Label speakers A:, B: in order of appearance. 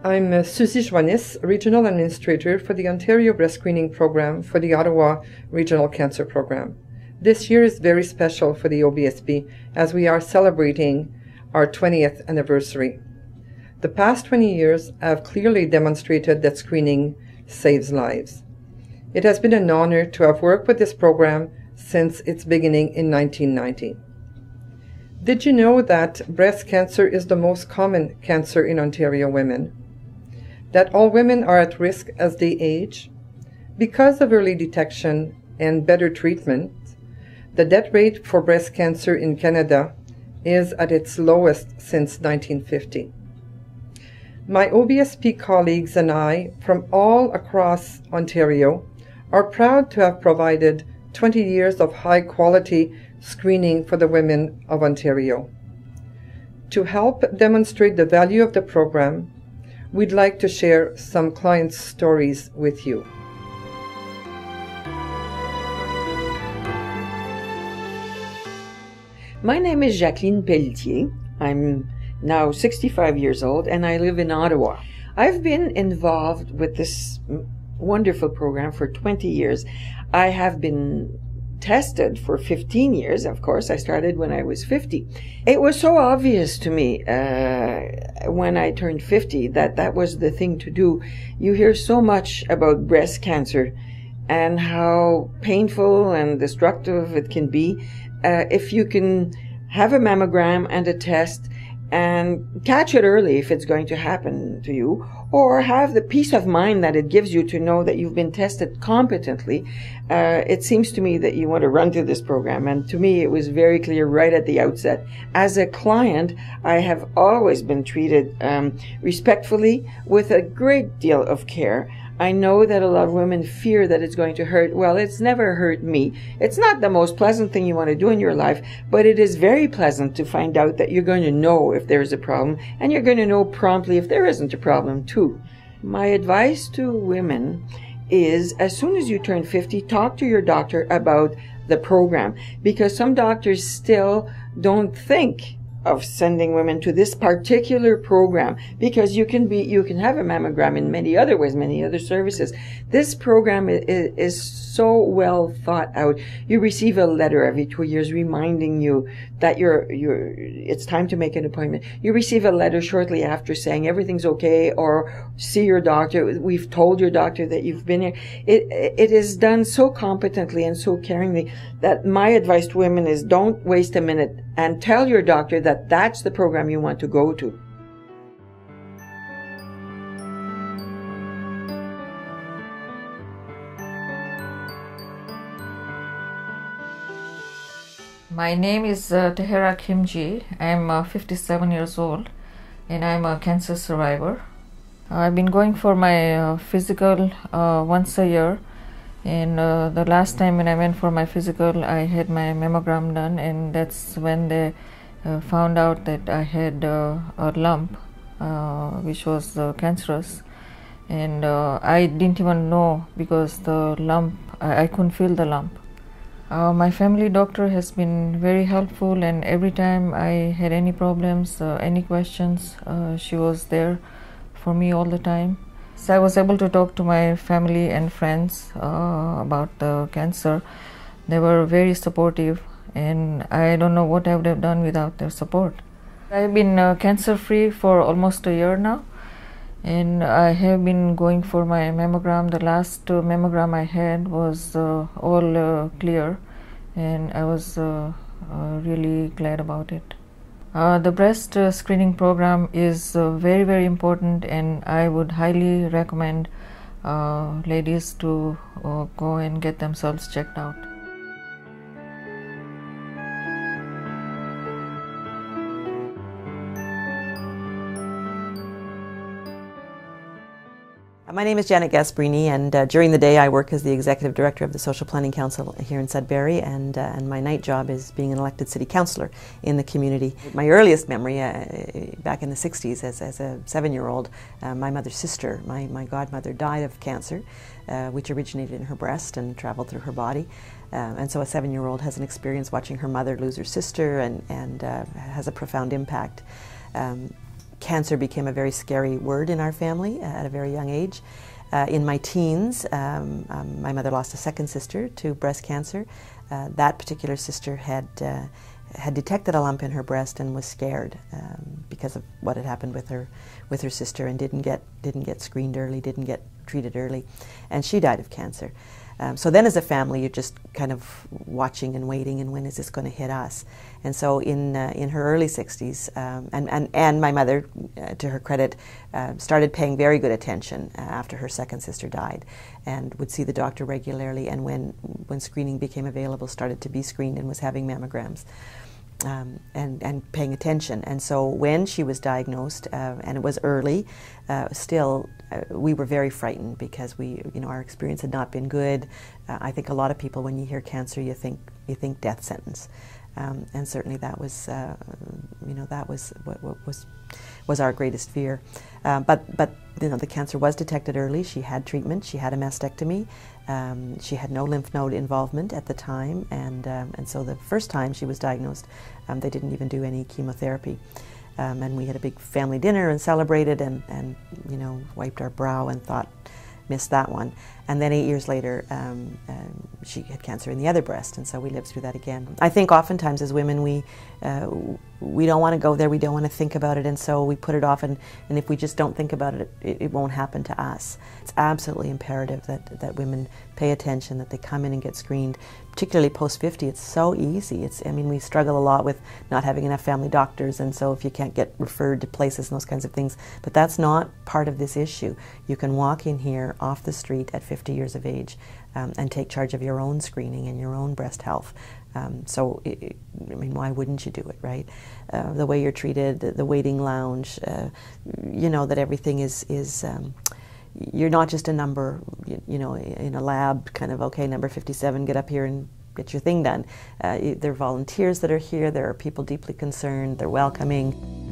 A: I'm Susie Joannis, Regional Administrator for the Ontario Breast Screening Program for the Ottawa Regional Cancer Program. This year is very special for the OBSP as we are celebrating our 20th anniversary. The past 20 years have clearly demonstrated that screening saves lives. It has been an honor to have worked with this program since its beginning in 1990. Did you know that breast cancer is the most common cancer in Ontario women? That all women are at risk as they age? Because of early detection and better treatment, the death rate for breast cancer in Canada is at its lowest since 1950. My OBSP colleagues and I from all across Ontario are proud to have provided 20 years of high-quality screening for the women of Ontario. To help demonstrate the value of the program, we'd like to share some client stories with you.
B: My name is Jacqueline Pelletier. I'm now 65 years old and I live in Ottawa. I've been involved with this wonderful program for 20 years. I have been tested for 15 years, of course. I started when I was 50. It was so obvious to me when I turned 50 that that was the thing to do. You hear so much about breast cancer and how painful and destructive it can be. If you can have a mammogram and a test and catch it early if it's going to happen to you, or have the peace of mind that it gives you to know that you've been tested competently, it seems to me that you want to run to this program. And to me, it was very clear right at the outset. As a client, I have always been treated respectfully with a great deal of care. I know that a lot of women fear that it's going to hurt. Well, it's never hurt me. It's not the most pleasant thing you want to do in your life, but it is very pleasant to find out that you're going to know if there's a problem, and you're going to know promptly if there isn't a problem too. My advice to women is, as soon as you turn 50, talk to your doctor about the program, because some doctors still don't think of sending women to this particular program, because you can have a mammogram in many other ways, many other services. This program is so well thought out. You receive a letter every 2 years reminding you that it's time to make an appointment. You receive a letter shortly after saying everything's okay, or see your doctor. We've told your doctor that you've been here. It is done so competently and so caringly that my advice to women is, don't waste a minute and tell your doctor that that's the program you want to go to.
C: My name is Tehera Kimji. I'm 57 years old and I'm a cancer survivor. I've been going for my physical once a year, and the last time when I went for my physical, I had my mammogram done, and that's when they found out that I had a lump which was cancerous, and I didn't even know, because the lump, I couldn't feel the lump. My family doctor has been very helpful, and every time I had any problems, any questions, she was there for me all the time. So I was able to talk to my family and friends about the cancer. They were very supportive, and I don't know what I would have done without their support. I've been cancer-free for almost a year now, and I have been going for my mammogram. The last mammogram I had was all clear, and I was really glad about it. The breast screening program is very, very important, and I would highly recommend ladies to go and get themselves checked out.
D: My name is Janet Gasparini, and during the day I work as the Executive Director of the Social Planning Council here in Sudbury, and my night job is being an elected City Councillor in the community. My earliest memory, back in the 60s as a 7-year-old, my mother's sister, my godmother, died of cancer, which originated in her breast and traveled through her body. And so a 7-year-old has an experience watching her mother lose her sister, and has a profound impact. cancer became a very scary word in our family at a very young age. In my teens, my mother lost a second sister to breast cancer. That particular sister had detected a lump in her breast and was scared because of what had happened with her sister, and didn't get screened early, didn't get treated early, and she died of cancer. So then as a family, you're just kind of watching and waiting, and when is this going to hit us? And so in her early 60s, and my mother, to her credit, started paying very good attention after her second sister died, and would see the doctor regularly, and when screening became available, started to be screened and was having mammograms. And paying attention. And so when she was diagnosed, and it was early, still we were very frightened because our experience had not been good. I think a lot of people, when you hear cancer, you think death sentence, and certainly that was that was what was our greatest fear. But the cancer was detected early. She had treatment. She had a mastectomy. She had no lymph node involvement at the time, and so the first time she was diagnosed, they didn't even do any chemotherapy. And we had a big family dinner and celebrated and wiped our brow and thought, missed that one. And then 8 years later, she had cancer in the other breast, and so we lived through that again. I think oftentimes as women we don't want to go there, we don't want to think about it, and so we put it off, and if we just don't think about it, it won't happen to us. It's absolutely imperative that women pay attention, that they come in and get screened, particularly post-50. It's so easy. We struggle a lot with not having enough family doctors, and so if you can't get referred to places and those kinds of things, but that's not part of this issue. You can walk in here off the street at 50 years of age and take charge of your own screening and your own breast health. Why wouldn't you do it, right? The way you're treated, the waiting lounge, that everything is you're not just a number, in a lab, kind of, okay, number 57, get up here and get your thing done. There are volunteers that are here, there are people deeply concerned, they're welcoming.